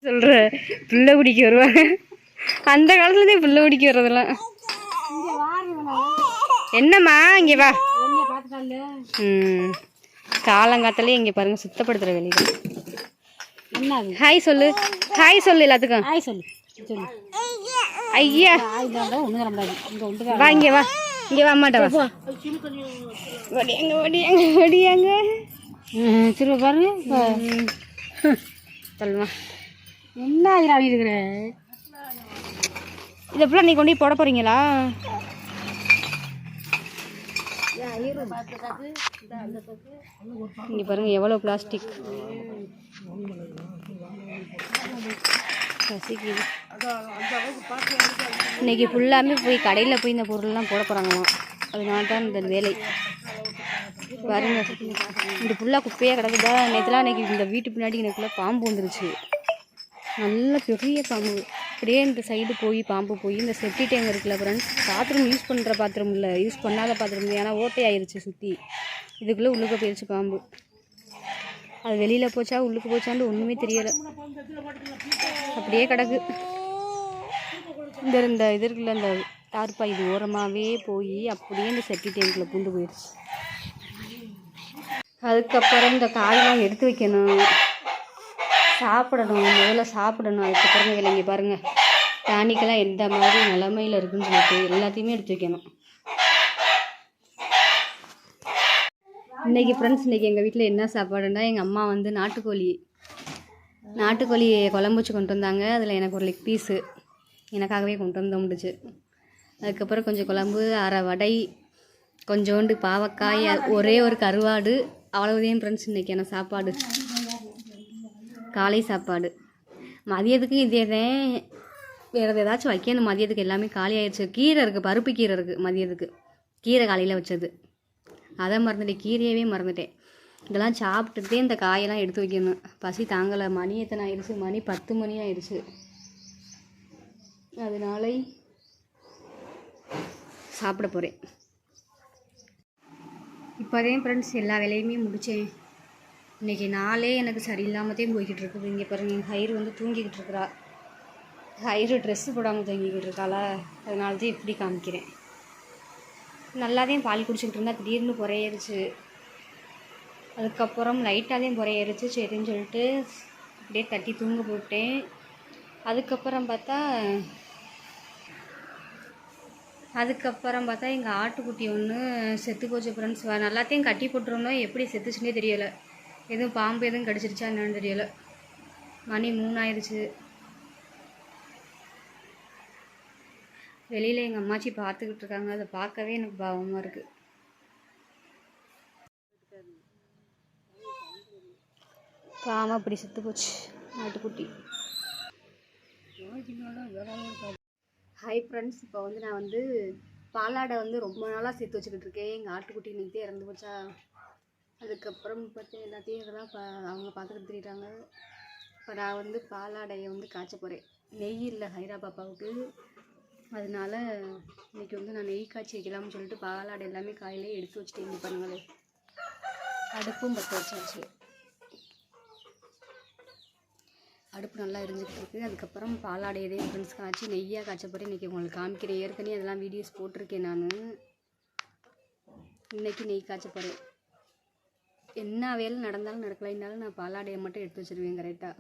சொல்கிற பிள்ளை குடிக்க வருவாங்க. அந்த காலத்துலேயே பிள்ளை குடிக்க வர்றதெல்லாம் என்னம்மா இங்கே வா. காலங்காத்தாலே இங்கே பாருங்க சுத்தப்படுத்துகிற வெளியில். என்ன ஹாய் சொல்லு, ஹாய் சொல்லு எல்லாத்துக்கும். ஹாய் சொல்லு சொல்லு. ஐயா வா இங்கே வா, இங்கே வா அம்மாட்ட வா. ஒடியாங்க ஒடியாங்க ஒடியாங்க சரி பாருங்க சொல்லுமா. என்ன ஆகி இருக்கிற இதை ஃபுல்லாக நீ கொண்டு போய் போட போகிறீங்களா? இங்கே பாருங்கள் எவ்வளோ பிளாஸ்டிக். இன்னைக்கு ஃபுல்லாமே போய் கடையில் போய் இந்த பொருள்லாம் போட போகிறாங்களாம். அதனால தான் இந்த வேலை பாருங்க. இந்த ஃபுல்லாக குப்பையாக கிடக்குதா. நேற்றுலாம் இன்றைக்கி இந்த வீட்டு பின்னாடி எனக்குள்ளே பாம்பு வந்துருச்சு. நல்ல பெரிய பாம்பு. அப்படியே இந்த சைடு போய் பாம்பு போய் இந்த செப்டி டேங்க் இருக்குல்ல ஃப்ரெண்ட்ஸ், பாத்ரூம் யூஸ் பண்ணுற பாத்ரூம் இல்லை, யூஸ் பண்ணாத பாத்ரூம் இல்லை, ஏன்னா ஓட்டை ஆயிடுச்சு சுற்றி. இதுக்குள்ளே உள்ளுக்க போயிடுச்சு பாம்பு. அது வெளியில் போச்சா உள்ளுக்கு போச்சான்னு ஒன்றுமே தெரியலை. அப்படியே கிடக்கு. இந்த இது இருக்குல்ல இந்த தார்ப்பா, இது ஓரமாகவே போய் அப்படியே இந்த செப்டி டேங்கில் பூந்து போயிடுச்சு. அதுக்கப்புறம் இந்த காயெல்லாம் எடுத்து வைக்கணும், சாப்பிடணும். முதல்ல சாப்பிடணும். அதுக்கப்புறம் இதில் இங்கே பாருங்கள் டானிக்கெல்லாம் எந்த மாதிரி நிலமையில் இருக்குதுன்னு சொல்லிட்டு எல்லாத்தையுமே எடுத்து வைக்கணும். இன்றைக்கி ஃப்ரெண்ட்ஸ், இன்றைக்கி எங்கள் வீட்டில் என்ன சாப்பாடுன்னா, எங்கள் அம்மா வந்து நாட்டுக்கோழி குழம்பு வச்சு கொண்டு வந்தாங்க. அதில் எனக்கு ஒரு லெக் பீஸு எனக்காகவே கொண்டு வந்து முடிச்சு. அதுக்கப்புறம் கொஞ்சம் குழம்பு, அரை வடை, கொஞ்சோண்டு பாவக்காய், ஒரே ஒரு கருவாடு, அவ்வளவுதான் ஃப்ரெண்ட்ஸ் இன்றைக்கான சாப்பாடு. காலை சாப்பாடு. மதியத்துக்கு இதே தான், வேறு ஏதாச்சும் வைக்கணும். மதியத்துக்கு எல்லாமே காலி ஆயிடுச்சு. கீரை இருக்குது, பருப்பு கீரை இருக்குது மதியத்துக்கு. கீரை காலையில் வச்சது, அதை மறந்துட்டேன், கீரையவே மறந்துட்டேன். இதெல்லாம் சாப்பிட்டுட்டே இந்த காயெல்லாம் எடுத்து வைக்கணும். பசி தாங்கலை. மணி எத்தனை ஆயிடுச்சு? மணி 10 மணி ஆயிடுச்சு. அதனால சாப்பிட போகிறேன். இப்போதான் ஃப்ரெண்ட்ஸ் எல்லா வேலையுமே முடித்தேன். இன்றைக்கி நாளே எனக்கு சரியில்லாமத்தையும் போய்கிட்டு இருக்குது. இங்கே பாருங்கள், என் ஹைரு வந்து தூங்கிக்கிட்டு இருக்கிறா. ஹைரு ட்ரெஸ்ஸு போடாமல் தூங்கிக்கிட்டு இருக்காளா, அதனால தான் இப்படி காமிக்கிறேன். நல்லாதான் பால் குடிச்சிக்கிட்டு இருந்தால் திடீர்னு குறையிருச்சு. அதுக்கப்புறம் லைட்டாக குறையிருச்சு. சரின்னு சொல்லிட்டு அப்படியே தட்டி தூங்க போட்டேன். அதுக்கப்புறம் பார்த்தா எங்கள் ஆட்டுக்குட்டி ஒன்று செத்து போச்சு ஃப்ரெண்ட்ஸ். நல்லாத்தையும் கட்டி போட்டுருந்தோம், எப்படி செத்துச்சுன்னே தெரியலை. எதுவும் பாம்பு எதுவும் கடிச்சிருச்சா என்னன்னு தெரியலை. மணி 3 ஆயிடுச்சு. வெளியில் எங்கள் அம்மாச்சி பார்த்துக்கிட்டு இருக்காங்க. அதை பார்க்கவே எனக்கு பாவமாக இருக்குது. பாவம் அப்படி செத்து போச்சு நாட்டுக்குட்டி. ஹாய் ஃப்ரெண்ட்ஸ், இப்போ வந்து நான் வந்து பாலாடை வந்து ரொம்ப நாளாக சேர்த்து வச்சுக்கிட்டு இருக்கேன். எங்கள் ஆட்டுக்குட்டி இன்னைக்கு இறந்து போச்சா. அதுக்கப்புறம் பார்த்து எல்லாத்தையும் இதெல்லாம் அவங்க பார்த்துக்கிட்டு தெரியுறாங்க. இப்போ நான் வந்து பாலாடையை வந்து காய்ச்ச போகிறேன். நெய் இல்லை ஹைரா பாப்பாவுக்கு, அதனால இன்றைக்கி வந்து நான் நெய் காய்ச்சி வைக்கலாம்னு சொல்லிட்டு பாலாடை எல்லாமே காயிலே எடுத்து வச்சுட்டு இங்கே பண்ணுங்களே. அடுப்பும் பற்ற வச்சாச்சு. அடுப்பு நல்லா எரிஞ்சிக்கிட்டு இருக்குது. அதுக்கப்புறம் பாலாடையதே ஃப்ரெண்ட்ஸ் காய்ச்சி நெய்யாக காய்ச்ச போகிறேன். இன்றைக்கி உங்களுக்கு காமிக்கிறேன். ஏற்கனவே அதெல்லாம் வீடியோஸ் போட்டிருக்கேன் நான். இன்றைக்கி நெய் காய்ச்ச போகிறேன். என்ன வேலை நடந்தாலும் நடக்கலைன்னாலும் நான் பாலாடையை மட்டும் எடுத்து வச்சுருவேன் கரெக்டாக.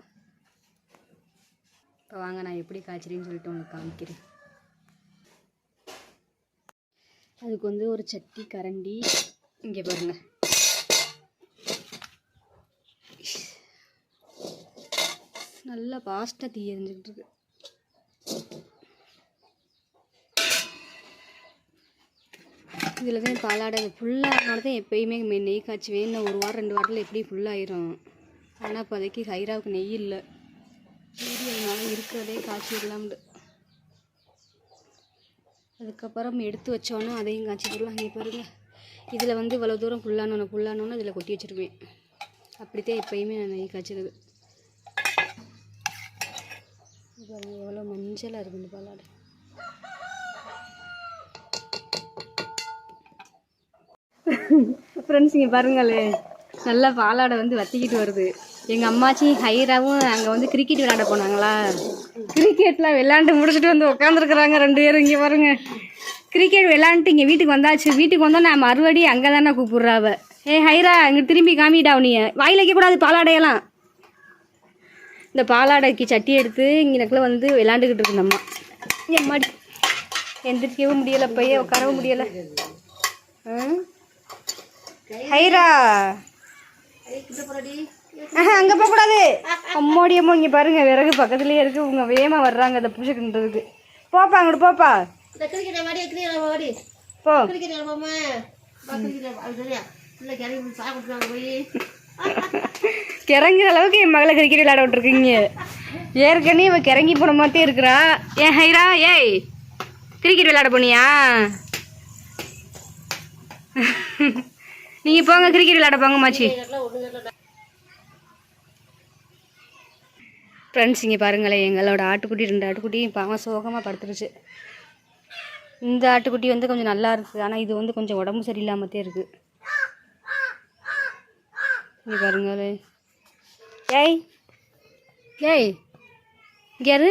இப்போ வாங்க நான் எப்படி காய்ச்சிறேன்னு சொல்லிட்டு உங்களுக்கு காமிக்கிறேன். அதுக்கு வந்து ஒரு சட்டி, கரண்டி, இங்கே பாருங்கள். நல்லா ஃபாஸ்ட்டாக தீ எரிஞ்சுக்கிட்டு இருக்கு. இதில் தான் பாலாடை ஃபுல்லாக தான் எப்போயுமே நெய் காய்ச்சுவேன். இன்னும் 1 வாரம் 2 வாரத்தில் எப்படி ஃபுல்லாகிடும். ஆனால் இப்போதைக்கு ஹைராவுக்கு நெய் இல்லை. அதனால இருக்கிறதே காய்ச்சிடலாம்னு. அதுக்கப்புறம் எடுத்து வச்சோன்னா அதையும் காய்ச்சிடலாம். இங்கே பாருங்கள், இதில் வந்து இவ்வளோ தூரம் ஃபுல்லானோன்னு இதில் கொட்டி வச்சுருவேன். அப்படித்தான் எப்போயுமே நான் நெய் காய்ச்சிடுது. எவ்வளோ மஞ்சளாக இருக்குது இந்த பாலாடை. ஃப்ரெண்ட்ஸ் இங்கே பாருங்களே, நல்லா பாலாடை வந்து வத்திக்கிட்டு வருது. எங்கள் அம்மாச்சி ஹைராவும் அங்கே வந்து கிரிக்கெட் விளையாட போனாங்களா. கிரிக்கெட்லாம் விளையாண்டு முடிச்சுட்டு வந்து உட்காந்துருக்குறாங்க 2 பேரும். இங்கே பாருங்க, கிரிக்கெட் விளையாண்டுட்டு இங்கே வீட்டுக்கு வந்தாச்சு. வீட்டுக்கு வந்தோம் நான் மறுபடி அங்கே தானே கூப்பிட்றாவ. ஹைரா இங்கே திரும்பி காமிட்டா நீ வாயில் வைக்கக்கூடாது பாலாடையெல்லாம். இந்த பாலாடைக்கு சட்டி எடுத்து இங்கனக்குள்ள வந்து விளையாண்டுக்கிட்டு இருக்கு அம்மா. எம்மாடி எந்திரிக்கவும் முடியலை, பைய உட்காரவும் முடியலை. ஹைரா அங்கே போகக்கூடாது. அம்மாடி அம்மா இங்கே பாருங்க, விறகு பக்கத்துலேயே இருக்குது. உங்க வேகமாக வர்றாங்க அதை புடிச்சுக்கின்றதுக்கு. போப்பா அங்கிட்டு போப்பா போ. கிறங்குற அளவுக்கு என் மகளை கிரிக்கெட் விளையாட விட்டுருக்கீங்க. ஏற்கனவே இவ கிறங்கி போன மாதிரியே இருக்கிறா. ஏன் ஹைரா, ஏய் கிரிக்கெட் விளையாட போனியா? நீங்கள் போங்க கிரிக்கெட் விளையாட போங்க மாச்சி. ஃப்ரெண்ட்ஸ் இங்கே பாருங்களேன், எங்களோட ஆட்டுக்குட்டி 2 ஆட்டுக்குட்டி பாவம் சோகமாக படுத்துருச்சு. இந்த ஆட்டுக்குட்டி வந்து கொஞ்சம் நல்லா இருக்குது, ஆனால் இது வந்து கொஞ்சம் உடம்பு சரியில்லாமத்தே இருக்குது. இங்கே பாருங்களே. ஏய் ஏய் யாரு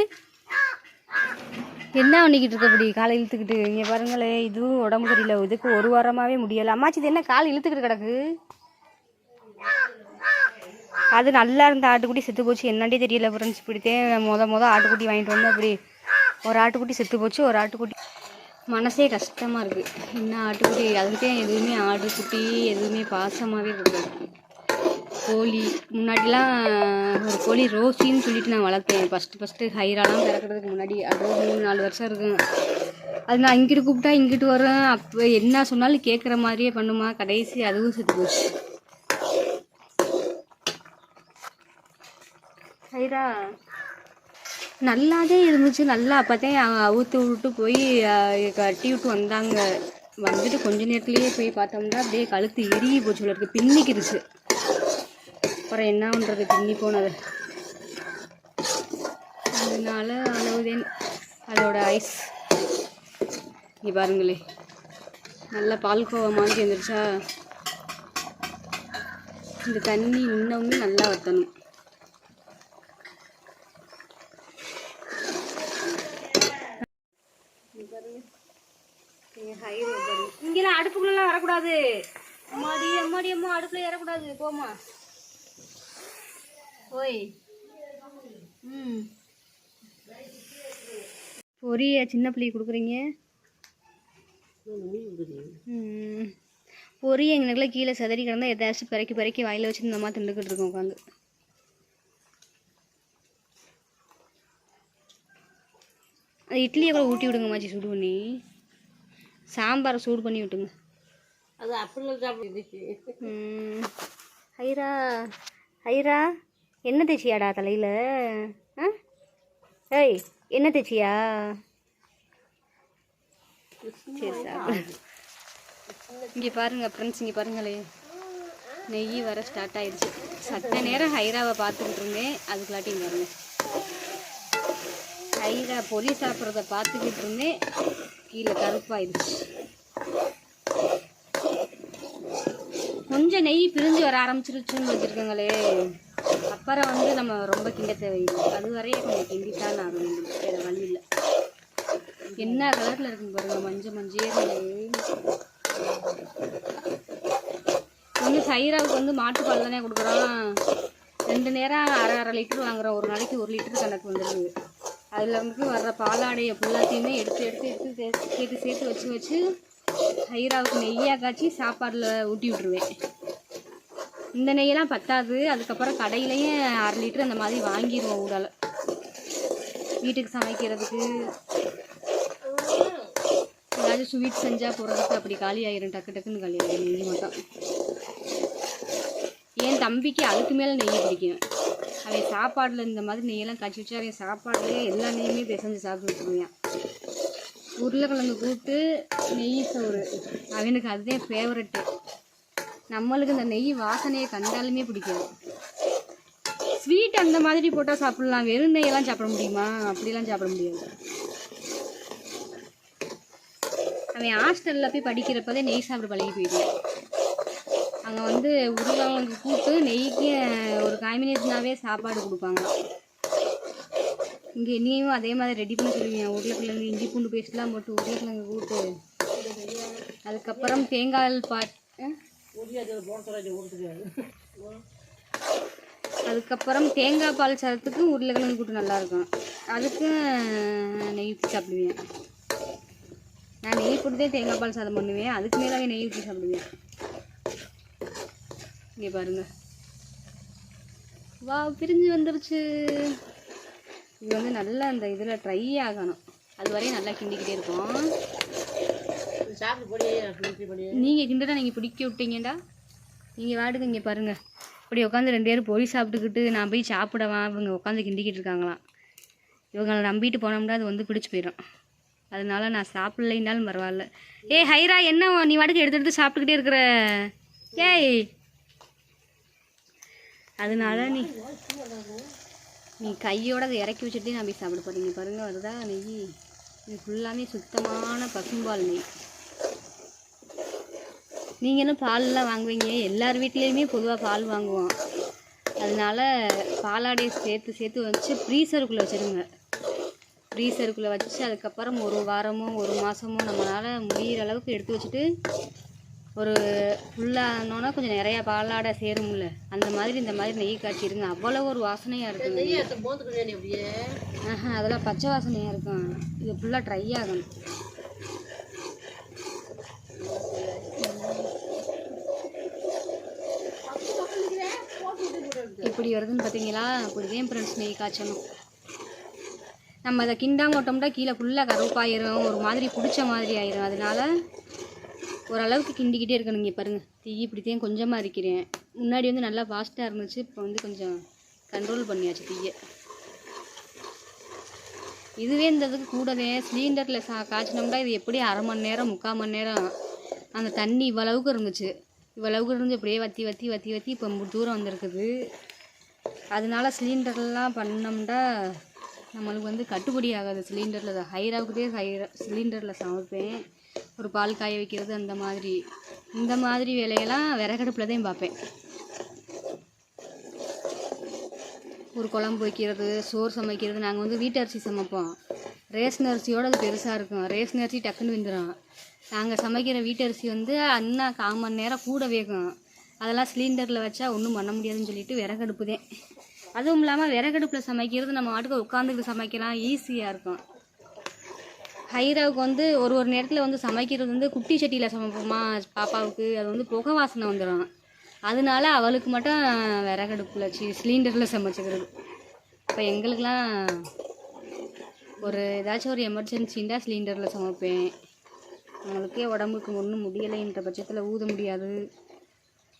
என்ன பண்ணிக்கிட்டு இருக்க அப்படி காலை இழுத்துக்கிட்டு? இங்கே பாருங்களே, இதுவும் உடம்பு சரியில்லை. இதுக்கு 1 வாரமாகவே முடியலை. அம்மாச்சி இது என்ன காலை இழுத்துக்கிட்டு கிடக்கு? அது நல்லா இருந்த ஆட்டுக்குட்டி செத்து போச்சு. என்னண்டே தெரியல ஃப்ரெண்ட்ஸ். இப்படித்தான் மொதல் ஆட்டுக்குட்டி வாங்கிட்டு வந்து அப்படி ஒரு ஆட்டுக்குட்டி செத்து போச்சு. ஒரு ஆட்டுக்குட்டி மனசே கஷ்டமாக இருக்குது. என்ன ஆட்டுக்குட்டி அதுக்கிட்டே எதுவுமே ஆட்டுக்குட்டி எதுவுமே பாசமாகவே இருக்குது. கோழி முன்னாடிலாம் ஒரு கோழி ரோஸின்னு சொல்லிட்டு நான் வளர்த்தேன். ஃபஸ்ட்டு ஹைராலாம் பிறக்கிறதுக்கு முன்னாடி. அது 3-4 வருஷம் இருக்கும். அது நான் இங்கிட்டு கூப்பிட்டா இங்கிட்டு வரேன். அப்போ என்ன சொன்னாலும் கேட்குற மாதிரியே பண்ணுமா. கடைசி அதுவும் செத்து போச்சு. ஹைரா நல்லாதே இருந்துச்சு. நல்லா அப்போதான் அவுத்து விட்டு போய் கட்டி விட்டு வந்தாங்க. வந்துட்டு கொஞ்ச நேரத்துலேயே போய் பார்த்தோம்னா அப்படியே கழுத்து இறுகி போச்சு. இருக்குது பின்னிக்கிருச்சு. அப்புறம் என்ன பண்ணுறது, பின்னி போனது. அதனால அளவுதேன் அதோட ஐஸ். இங்கே பாருங்களே, நல்லா பால்கோவா மாதிரி வந்துருச்சா. இந்த தண்ணி இன்னமும் நல்லா வற்றணும். இங்கெல்லாம் அடுப்புக்குள்ளலாம் வரக்கூடாது. அம்மாடி அம்மாடி அம்மா அடுப்புல ஏறக்கூடாது. போமா ஓய். பொரிய சின்ன பிள்ளைக்கு கொடுக்குறீங்க. பொரிய எங்களுக்குலாம் கீழே செதறி கிடந்தா எதாச்சும் பிறக்கி வாயில் வச்சு இந்த மாதிரி திண்டுக்கிட்டு இருக்கோம் உட்காந்து. அது இட்லியை கூட ஊட்டி விடுங்க மாச்சி, சூடு பண்ணி. சாம்பாரை சூடு பண்ணி விட்டுங்க. அது அப்படி ஹைரா ஹைரா என்ன தேய்ச்சியாடா தலையில்? ஏய் என்ன தேய்ச்சியா? சரி சார். இங்கே பாருங்க ஃப்ரெண்ட்ஸ், இங்கே பாருங்களே, நெய் வர ஸ்டார்ட் ஆயிடுச்சு. சத்த நேரம் ஹைராவை பார்த்துக்கிட்டு இருந்தேன். அதுக்குள்ளாட்டியும் பாருங்க, ஹைரா பொரி சாப்பிட்றத பார்த்துக்கிட்டு இருந்தேன். கீழே கருப்பாயிடுச்சு. கொஞ்சம் நெய் பிரிஞ்சு வர ஆரம்பிச்சிருச்சுன்னு வச்சுருக்கோங்களே. அப்புறம் வந்து நம்ம ரொம்ப கிண்ட தேவையில்லை. அது வரையே கொஞ்சம் கிண்டித்தான் ஆகணும். வேறு வழி இல்லை. என்ன கலரில் இருக்குன்னு பாருங்க, மஞ்சள் கொஞ்சம் ஹைராவுக்கு வந்து மாட்டுப்பால் தானே கொடுக்குறோம். 2 நேரம் அரை லிட்டர் வாங்குகிறோம். ஒரு நாளைக்கு 1 லிட்டர் கணக்கு வந்துடுது. அதில் வந்து வர்ற பாலாடையை ஃபுல்லாத்தையுமே எடுத்து சேர்த்து வச்சு ஹைராவுக்கு நெய்யாக காய்ச்சி சாப்பாடில் ஊட்டி விட்ருவேன். இந்த நெய்யெல்லாம் பத்தாது. அதுக்கப்புறம் கடையிலையும் 1/2 லிட்டர் அந்த மாதிரி வாங்கிடுவோம். ஊடால வீட்டுக்கு சமைக்கிறதுக்கு ஏதாச்சும் ஸ்வீட் செஞ்சால் போடுறதுக்கு அப்படி காலி ஆயிரும். டக்குன்னு காலி ஆயிரும் நெய் மட்டும். என் தம்பிக்கு அதுக்கு மேலே நெய் பிடிக்கும். அவன் சாப்பாடில் இந்த மாதிரி நெய்யெல்லாம் காய்ச்சி வச்சு அவன் சாப்பாடுலேயே எல்லா நெய்யுமே பிசைஞ்சு சாப்பிட்டு வச்சுருவான். உருளைக்கிழங்கு கூட்டு நெய் சோறு அவனுக்கு அதுதான் ஃபேவரெட்டு. நம்மளுக்கு இந்த நெய் வாசனையை கண்டாலுமே பிடிக்கும். ஸ்வீட் அந்த மாதிரி போட்டால் சாப்பிட்லாம். வெறும் நெய்யெல்லாம் சாப்பிட முடியுமா? அப்படிலாம் சாப்பிட முடியாது. அவன் ஹாஸ்டலில் போய் படிக்கிறப்பதே நெய் சாப்பிட பழகி போயிடுவான். அங்கே வந்து உருளைக்கிழங்கு கூட்டு நெய்க்கு ஒரு காம்பினேஷனாகவே சாப்பாடு கொடுப்பாங்க. இங்கே நீயும் அதே மாதிரி ரெடி பண்ணி சொல்லுவீங்க. உருளைக்கிழங்கு இஞ்சி பூண்டு பேஸ்ட்லாம் போட்டு உருளைக்கிழங்கு கூட்டு, அதுக்கப்புறம் தேங்காய் அதுக்கப்புறம் தேங்காய் பால் சாதத்துக்கு உருளைக்கிழங்கு கூட்டு நல்லாயிருக்கும். அதுக்கு நெய் ஊற்றி சாப்பிடுவேன். நான் நெய் போட்டுதே தேங்காய் பால் சாதம் பண்ணுவேன். அதுக்கு மேலே நெய் ஊற்றி சாப்பிடுவேன். இங்கே பாருங்கள், வா பிரிஞ்சு வந்துருச்சு. இது வந்து நல்லா அந்த இதில் ட்ரை ஆகணும். அது வரையும் நல்லா கிண்டிக்கிட்டே இருக்கும். நீங்கள் கிண்டடா, நீங்கள் பிடிக்க விட்டீங்கடா. நீங்கள் வாடுங்க. இங்கே பாருங்கள், இப்படி உட்காந்து 2 பேரும் பொரி சாப்பிட்டுக்கிட்டு நான் போய் சாப்பிடவா, இவங்க உட்காந்து கிண்டிக்கிட்டு இருக்காங்களாம். இவங்களை நம்பிட்டு போனோம்னா அது வந்து பிடிச்சி போயிடும். அதனால நான் சாப்பிட்லைன்னாலும் பரவாயில்ல. ஏய் ஹைரா, என்ன நீ வாட்டுக்கு எடுத்து சாப்பிட்டுக்கிட்டே இருக்கிற? ஏய், அதனால நீ கையோட அதை இறக்கி வச்சுட்டு நான் போய் சாப்பிட போகிறீங்க. பாருங்கள், வருதா நெய். இது ஃபுல்லாமே சுத்தமான பசும்பால் நெய். நீங்களும் பால்லாம் வாங்குவீங்க, எல்லார் வீட்லேயுமே பொதுவாக பால் வாங்குவோம். அதனால பாலாடையை சேர்த்து வச்சு ஃப்ரீசருக்குள்ளே வச்சுருங்க. ஃப்ரீசருக்குள்ளே வச்சு அதுக்கப்புறம் 1 வாரமோ 1 மாதமோ நம்மளால் முடிகிற அளவுக்கு எடுத்து வச்சுட்டு, ஒரு ஃபுல்லானோன்னா கொஞ்சம் நிறையா பாலாடை சேரும்ல, அந்த மாதிரி இந்த மாதிரி நெய் காய்ச்சிருங்க. அவ்வளோ ஒரு வாசனையாக இருக்குங்க. அதெல்லாம் பச்சை வாசனையாக இருக்கும். இது ஃபுல்லாக ட்ரை ஆகணும். இப்படி வருதுன்னு பார்த்தீங்களா? அப்படிதான் ஃப்ரெண்ட்ஸ் நெய் காய்ச்சணும். நம்ம அதை கிண்டாம விட்டோம்னா கீழே ஃபுல்லாக கருப்பாயிரும், ஒரு மாதிரி பிடிச்ச மாதிரி ஆயிரும். அதனால ஓரளவுக்கு கிண்டிக்கிட்டே இருக்கணும். இங்கே பாருங்கள், தீ இப்படித்தையும் கொஞ்சமாக இருக்கிறேன். முன்னாடி வந்து நல்லா ஃபாஸ்ட்டாக இருந்துச்சு, இப்போ வந்து கொஞ்சம் கண்ட்ரோல் பண்ணியாச்சு தீயை. இதுவே இந்த இதுக்கு கூடவே சிலிண்டரில் காய்ச்சினோம்னா இது எப்படி 1/2 மணி நேரம் 3/4 மணி நேரம் அந்த தண்ணி இவ்வளவுக்கு இருந்துச்சு. இவ்வளவுக்கு இருந்து இப்படியே வற்றி இப்போ தூரம் வந்திருக்குது. அதனால சிலிண்டர்லாம் பண்ணோம்னா நம்மளுக்கு வந்து கட்டுப்படி ஆகாது. சிலிண்டரில் ஹைராவுக்குதே சிலிண்டரில் சமைப்பேன். ஒரு பால் காய வைக்கிறது இந்த மாதிரி வேலையெல்லாம் விறகடுப்பில் தான் பார்ப்பேன். ஒரு குழம்பு வைக்கிறது, சோறு சமைக்கிறது. நாங்கள் வந்து வீட்டு அரிசி சமைப்போம். ரேஷன் அரிசியோடு அது பெருசாக இருக்கும். ரேஷன் அரிசி டக்குன்னு வெந்துடும். நாங்கள் சமைக்கிற வீட்டு அரிசி வந்து இன்னும் 1/4 மணி நேரம் கூட வேகும். அதெல்லாம் சிலிண்டரில் வச்சா ஒன்றும் பண்ண முடியாதுன்னு சொல்லிட்டு விறகடுப்பு தான். அதுவும் இல்லாமல் விறகடுப்பில் சமைக்கிறது நம்ம வாட்டுக்கு உட்காந்துக்கிட்டு சமைக்கலாம், ஈஸியாக இருக்கும். ஹைராவுக்கு வந்து ஒரு நேரத்தில் வந்து சமைக்கிறது வந்து குட்டி சட்டியில் சமைப்போமா பாப்பாவுக்கு, அது வந்து புகை வாசனை வந்துடும். அதனால அவளுக்கு மட்டும் விறகடுப்பில் சிலிண்டரில் சமைச்சிக்கிறது. இப்போ எங்களுக்கெலாம் ஏதாச்சும் ஒரு எமர்ஜென்சின்னா சிலிண்டரில் சமைப்பேன். அவங்களுக்கே உடம்புக்கு ஒன்றும் முடியலைன்ற பட்சத்தில் ஊத முடியாது.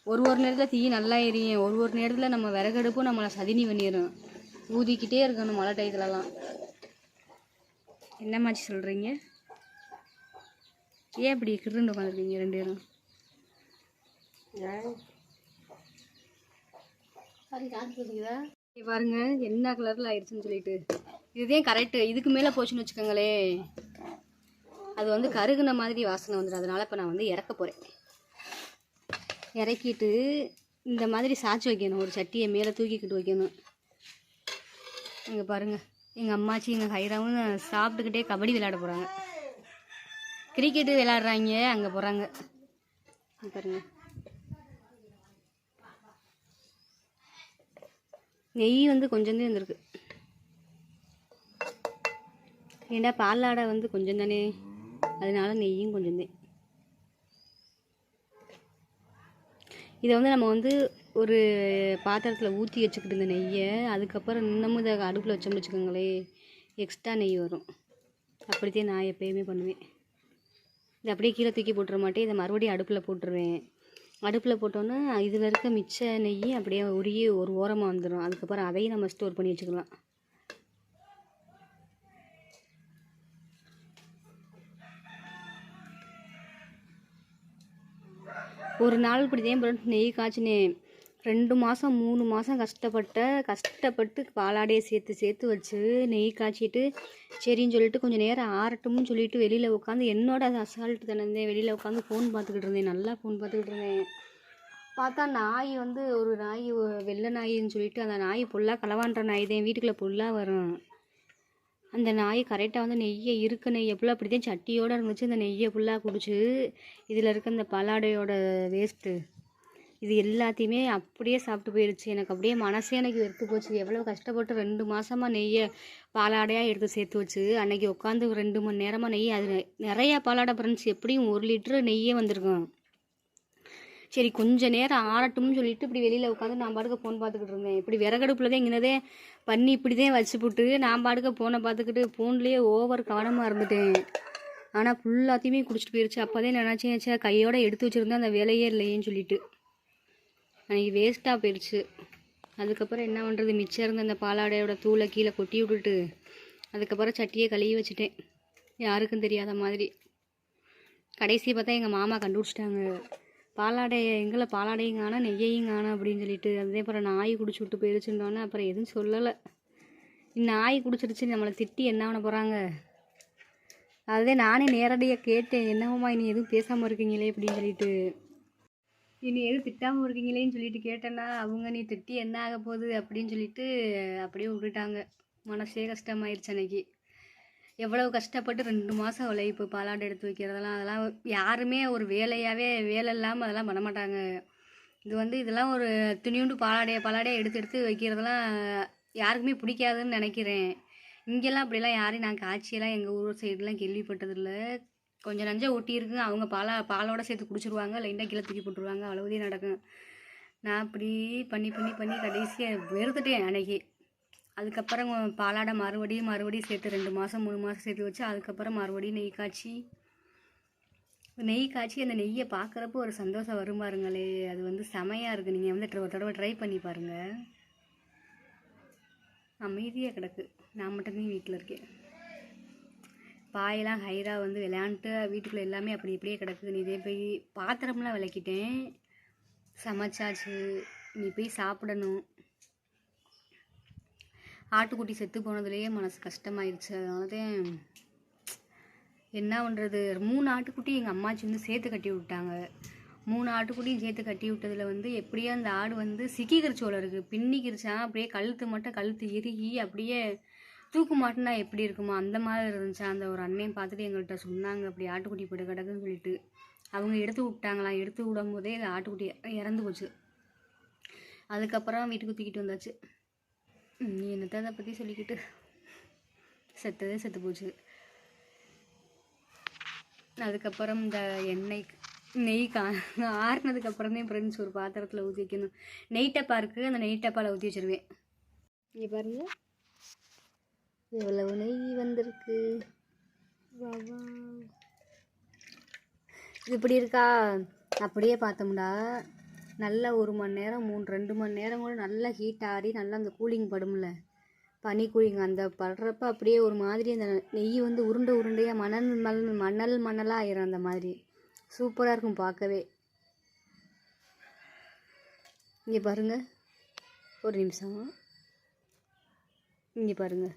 ஒரு நேரத்தில் தீ நல்லா எரியும், ஒரு நேரத்தில் நம்ம விறகடுப்பும் நம்மளை சதினி பண்ணிடும். ஊதிக்கிட்டே இருக்கணும் மழை டயத்துலலாம். என்ன மாதிரி சொல்கிறீங்க? ஏன் இப்படி கிருண்டு உட்காந்துருக்கீங்க 2 பேரும்? பாருங்க என்ன கலரில் ஆயிடுச்சுன்னு சொல்லிட்டு. இதுதான் கரெக்டு. இதுக்கு மேலே போச்சுன்னு வச்சுக்கோங்களே, அது வந்து கருகுன மாதிரி வாசனை வந்துடும். அதனால் இப்போ நான் வந்து இறக்க போகிறேன். இறக்கிட்டு இந்த மாதிரி சாய்ச்சி வைக்கணும். ஒரு சட்டியை மேலே தூக்கிக்கிட்டு வைக்கணும். இங்கே பாருங்கள், எங்கள் அம்மாச்சி எங்கள் ஹைராவும் சாப்பிட்டுக்கிட்டே கபடி விளையாட போகிறாங்க. கிரிக்கெட்டு விளையாடுறாங்க, அங்கே போகிறாங்க. பாருங்கள், நெய் வந்து கொஞ்சம் வந்திருக்கு. ஏண்டா பாலாடை வந்து கொஞ்சம் தானே, அதனால நெய்யும் கொஞ்சம் தான். இதை வந்து நம்ம வந்து ஒரு பாத்திரத்தில் ஊற்றி வச்சுக்கிட்டு இந்த நெய்யை, அதுக்கப்புறம் இன்னமும் இதை அடுப்பில் வச்சோம்னு வச்சுக்கோங்களே, எக்ஸ்ட்ரா நெய் வரும். அப்படித்தான் நான் எப்போயுமே பண்ணுவேன். இதை அப்படியே கீழே தூக்கி போட்டுற மாட்டேன். இதை மறுபடியும் அடுப்பில் போட்டுருவேன். அடுப்பில் போட்டோன்னா இதில் இருக்க மிச்ச நெய் அப்படியே உருகி ஒரு ஓரமாக வந்துடும். அதுக்கப்புறம் அதையும் நம்ம ஸ்டோர் பண்ணி வச்சுக்கலாம். ஒரு நாள் இப்படிதான் நெய் காய்ச்சினேன். 2 மாதம் 3 மாதம் கஷ்டப்பட்டு பாலாடையை சேர்த்து வச்சு நெய் காய்ச்சிட்டு சரின்னு சொல்லிட்டு கொஞ்சம் நேரம் ஆறட்டும்னு சொல்லிட்டு வெளியில் உட்காந்து என்னோட அசால்ட்டு தானே வெளியில் உட்காந்து ஃபோன் பார்த்துக்கிட்டு இருந்தேன். நல்லா ஃபோன் பார்த்துக்கிட்டு இருந்தேன். பார்த்தா நாய் வந்து ஒரு நாய் வெள்ளை நாயின்னு சொல்லிட்டு அந்த நாய் புல்லாக களவான்ற நாய் தான் வீட்டுக்குள்ளே புல்லாக வரும். அந்த நாய் கரெக்டாக வந்து நெய்யை இருக்க நெய்யை ஃபுல்லாக அப்படி தான் சட்டியோடு இருந்துச்சு. அந்த நெய்யை ஃபுல்லாக குடிச்சு இதில் இருக்க இந்த பலாடையோட வேஸ்ட்டு இது எல்லாத்தையுமே அப்படியே சாப்பிட்டு போயிடுச்சு. எனக்கு அப்படியே மனசே எனக்கு வெறுத்து போச்சு. எவ்வளோ கஷ்டப்பட்டு 2 மாதமாக நெய்யை பாலாடையாக எடுத்து சேர்த்து வச்சு அன்றைக்கி உட்காந்து 2 மணி நேரமாக நெய் அது நிறையா பாலாடை ஃப்ரெண்ட்ஸ், எப்படியும் 1 லிட்டரு நெய்யே வந்திருக்கும். சரி கொஞ்சம் நேரம் ஆறட்டும்னு சொல்லிட்டு இப்படி வெளியில் உட்காந்து நான் பாட்டுக்கு ஃபோன் பார்த்துக்கிட்டு இருந்தேன். இப்படி விறகடுப்பில் தான் இங்கேனதே பண்ணி இப்படி தான் வச்சு போட்டு நான் பாட்டுக்கு ஃபோனை பார்த்துக்கிட்டு ஃபோன்லேயே ஓவர் கவனமாக இருந்துட்டேன். ஆனால் ஃபுல்லாத்தையுமே குடிச்சிட்டு போயிடுச்சு. அப்போ தான் நினச்சேன் கையோடு எடுத்து வச்சுருந்தேன் அந்த வேலையே இல்லையேன்னு சொல்லிட்டு அன்றைக்கி வேஸ்ட்டாக போயிடுச்சு. அதுக்கப்புறம் என்ன பண்ணுறது, மிச்சம் இருந்த அந்த பாலாடையோட தூளை கீழே கொட்டி விட்டுட்டு அதுக்கப்புறம் சட்டியை கழுவி வச்சுட்டேன் யாருக்கும் தெரியாத மாதிரி. கடைசி பார்த்தா எங்கள் மாமா கண்டுபிடிச்சிட்டாங்க. பாலாடையை எங்களை பாலாடையும் காணோம் நெய்யையும் காணோம் அப்படின்னு சொல்லிட்டு. அதே அப்புறம் நாய் குடிச்சு விட்டு போயிடுச்சுன்னொன்னே அப்புறம் எதுவும் சொல்லலை. நாய் குடிச்சிருச்சு நம்மளை திட்டி என்ன பண்ண போகிறாங்க. அதே நானே நேரடியாக கேட்டேன், என்னம்மா இனி எதுவும் பேசாமல் இருக்கீங்களே அப்படின்னு சொல்லிட்டு. இனி எதுவும் திட்டாமல் இருக்கீங்களேன்னு சொல்லிட்டு கேட்டேன்னா அவங்க நீ திட்டி என்ன ஆக போகுது அப்படின்னு சொல்லிட்டு அப்படியே விட்டுட்டாங்க. மனசே கஷ்டமாயிருச்சு அன்னைக்கு. எவ்வளவு கஷ்டப்பட்டு 2 மாதம் உழைப்பு பாலாடை எடுத்து வைக்கிறதெல்லாம் அதெல்லாம் யாருமே ஒரு வேலையாகவே வேலை இல்லாமல் அதெல்லாம் பண்ண மாட்டாங்க. இது வந்து இதெல்லாம் ஒரு துணியுண்டு பாலாடையை எடுத்து வைக்கிறதெல்லாம் யாருக்குமே பிடிக்காதுன்னு நினைக்கிறேன். இங்கெல்லாம் அப்படிலாம் யாரையும் நான் காய்ச்சியெல்லாம் எங்கள் ஊர் சைடுலாம் கேள்விப்பட்டதில்லை. கொஞ்சம் நஞ்சம் ஒட்டியிருக்குங்க. அவங்க பாலோட சேர்த்து குடிச்சிருவாங்க, லைட்டாக கீழே தூக்கி போட்டுருவாங்க, அவ்வளவுதே நடக்கும். நான் அப்படி பண்ணி பண்ணி பண்ணி கடைசியாக வெறுத்துட்டேன் அன்னைக்கு. அதுக்கப்புறம் பாலாடை மறுபடியும் சேர்த்து 2 மாதம் 3 மாதம் சேர்த்து வச்சு அதுக்கப்புறம் மறுபடியும் நெய் காய்ச்சி அந்த நெய்யை பார்க்குறப்போ ஒரு சந்தோஷம் வரும் பாருங்களே. அது வந்து செமையாக இருக்குது. நீங்கள் வந்து ஒரு தடவை ட்ரை பண்ணி பாருங்கள். அமைதியாக கிடக்கு. நான் மட்டும்தான் வீட்டில் இருக்கேன். பாயெல்லாம் ஹைராக வந்து விளையாண்டுட்டு வீட்டுக்குள்ளே எல்லாமே அப்படி இப்படியே கிடக்குது. நீ இதே போய் பாத்திரம்லாம் விளக்கிட்டேன், சமைச்சாச்சு, நீ போய் சாப்பிடணும். ஆட்டுக்குட்டி செத்து போனதுலேயே மனசு கஷ்டமாயிடுச்சு. அதனால தான் என்ன பண்ணுறது, 3 ஆட்டுக்குட்டி எங்கள் அம்மாச்சி வந்து சேர்த்து கட்டி விட்டாங்க. 3 ஆட்டுக்குட்டியும் சேர்த்து கட்டி விட்டதில் வந்து எப்படியோ அந்த ஆடு வந்து சிக்கிக்கிருச்சோல இருக்குது, பின்னிக்கிருச்சான். அப்படியே கழுத்து இறுகி அப்படியே தூக்கு மாட்டினா எப்படி இருக்குமோ அந்த மாதிரி இருந்துச்சு. அந்த ஒரு அண்ணையும் பார்த்துட்டு எங்கள்கிட்ட சொன்னாங்க அப்படி ஆட்டுக்குட்டி போய்ட்டு கிடக்குன்னு சொல்லிட்டு. அவங்க எடுத்து விட்டாங்களாம். எடுத்து விடும் போதே ஆட்டுக்குட்டி இறந்து போச்சு. அதுக்கப்புறம் வீட்டுக்கு தூக்கிட்டு வந்தாச்சு. நீ என்னத்தை அதை பற்றி சொல்லிக்கிட்டு, செத்து போச்சு. அதுக்கப்புறம் இந்த நெய் ஆறுனதுக்கப்புறம் தான் ஃப்ரெண்ட்ஸ் ஒரு பாத்திரத்தில் ஊற்றி வைக்கணும். நெய் டப்பா இருக்குது, அந்த நெய் டப்பாவில் ஊற்றி வச்சுருவேன். இங்கே பாருங்கள் எவ்வளவு நெய் வந்திருக்கு. இது இப்படி இருக்கா. அப்படியே பார்த்தோம்னா நல்லா 1 மணி நேரம் 2 மணி நேரம் கூட நல்லா ஹீட் ஆறி நல்லா அந்த கூலிங் படும்ல, பனி கூலிங் அந்த படுறப்ப அப்படியே ஒரு மாதிரி அந்த நெய் வந்து உருண்டையாக மணலாக ஆயிரும். அந்த மாதிரி சூப்பராக இருக்கும் பார்க்கவே. இங்கே பாருங்கள், ஒரு நிமிஷம் இங்கே பாருங்கள்,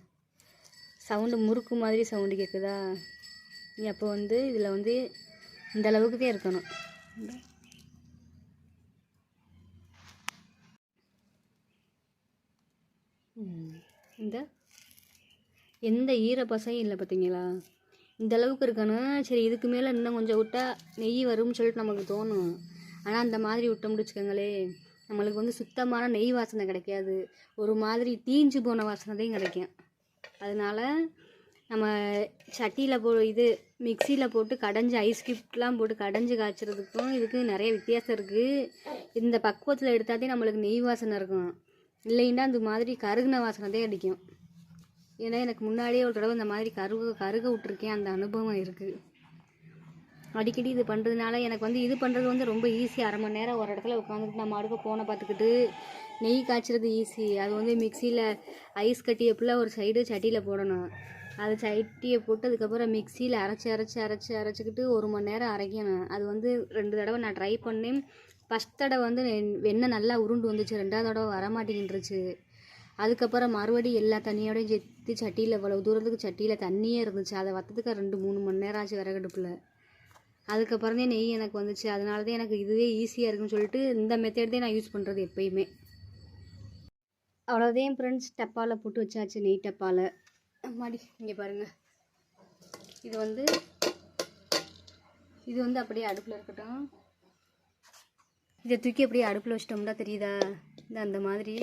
சவுண்டு முறுக்கு மாதிரி சவுண்டு கேட்குதா. அப்போ வந்து இதில் வந்து இந்த அளவுக்கு தான் இருக்கணும். இந்த எந்த ஈரப்பசையும் இல்லை பார்த்தீங்களா, இந்த அளவுக்கு இருக்கணும். சரி இதுக்கு மேலே இன்னும் கொஞ்சம் விட்டால் நெய் வரும்னு சொல்லிட்டு நமக்கு தோணும். ஆனால் அந்த மாதிரி விட்டோம்னு வச்சுக்கோங்களே, நம்மளுக்கு வந்து சுத்தமான நெய் வாசனை கிடைக்காது, ஒரு மாதிரி தீஞ்சு போன வாசனை தான் கிடைக்கும். அதனால் நம்ம சட்டியில் மிக்சியில் போட்டு கடைஞ்சி ஐஸ் கியூப்லாம் போட்டு கடைஞ்சி காய்ச்சறதுக்கும் இதுக்கும் நிறைய வித்தியாசம் இருக்குது. இந்த பக்குவத்தில் எடுத்தாதே நம்மளுக்கு நெய் வாசனை இருக்கும், இல்லைன்னா அந்த மாதிரி கருகின வாசனை தான் அடிக்கும். ஏன்னா எனக்கு முன்னாடியே ஒரு தடவை இந்த மாதிரி கருக விட்டுருக்கேன், அந்த அனுபவம் இருக்குது. அடிக்கடி இது பண்ணுறதுனால எனக்கு வந்து இது பண்ணுறது வந்து ரொம்ப ஈஸி. 1/2 மணி நேரம் ஒரு இடத்துல உட்காந்துட்டு நம்ம அடுக்க ஃபோனை பார்த்துக்கிட்டு நெய் காய்ச்சறது ஈஸி. அது வந்து மிக்சியில் ஐஸ் கட்டி எப்படிலாம் ஒரு சைடு சட்டியில் போடணும், அது சட்டியை போட்டு அதுக்கப்புறம் மிக்சியில் அரைச்சிக்கிட்டு 1 மணி நேரம் அரைக்கணும். அது வந்து 2 தடவை நான் ட்ரை பண்ணேன். ஃபஸ்ட் தடவை வந்து வெண்ணெய் நல்லா உருண்டு வந்துச்சு, 2ஆவது தடவை வரமாட்டேங்கின்றுச்சு. அதுக்கப்புறம் மறுபடியும் எல்லா தண்ணியோடையும் சேர்த்து சட்டியில் இவ்வளோ தூரத்துக்கு சட்டியில் தண்ணியே இருந்துச்சு, அதை வற்றதுக்கு 2-3 மணி நேரம் ஆச்சு விறகடுப்பில். அதுக்கப்புறம் தான் நெய் எனக்கு வந்துச்சு. அதனால தான் எனக்கு இதுவே ஈஸியாக இருக்குன்னு சொல்லிட்டு இந்த மெத்தட் தான் நான் யூஸ் பண்ணுறது எப்பயுமே. அவ்வளோதான் ஃப்ரெண்ட்ஸ், டப்பாவில் போட்டு வச்சாச்சு, நெய் டப்பாவில். மாடி இங்கே பாருங்கள், இது வந்து அப்படியே அடுப்பில் இருக்கட்டும். இதை தூக்கி அப்படியே அடுப்பில் வச்சிட்டோம்னா தெரியுதா, இந்த அந்த மாதிரி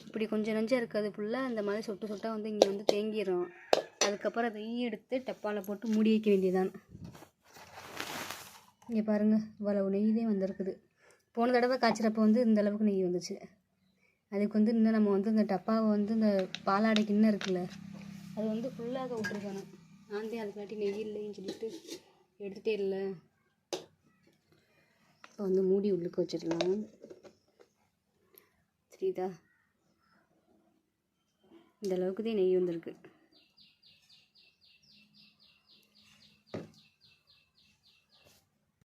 இப்படி கொஞ்சம் நஞ்சம் இருக்காது ஃபுல்லாக அந்த மாதிரி சொட்டு சொட்டாக வந்து இங்கே வந்து தேங்கிடும். அதுக்கப்புறம் அதையும் எடுத்து டப்பாவில் போட்டு மூடி வைக்க வேண்டியதான். இங்கே பாருங்கள், இவ்வளவு நெய் தான் வந்திருக்குது. போன தடவை காய்ச்சிறப்போ வந்து இந்த அளவுக்கு நெய் வந்துச்சு. அதுக்கு வந்து இன்னும் நம்ம வந்து இந்த டப்பாவை வந்து இந்த பாலாடை கிண்ணம் இருக்குல்ல, அது வந்து ஃபுல்லாக விட்டுருக்கணும். நான் தான் அதுக்காட்டி நெய் இல்லைன்னு சொல்லிட்டு எடுத்துகிட்டே இல்லை. இப்போ வந்து மூடி உள்ளுக்கு வச்சிடலாம். சரிதா, இந்த அளவுக்கு தான் நெய் வந்திருக்கு.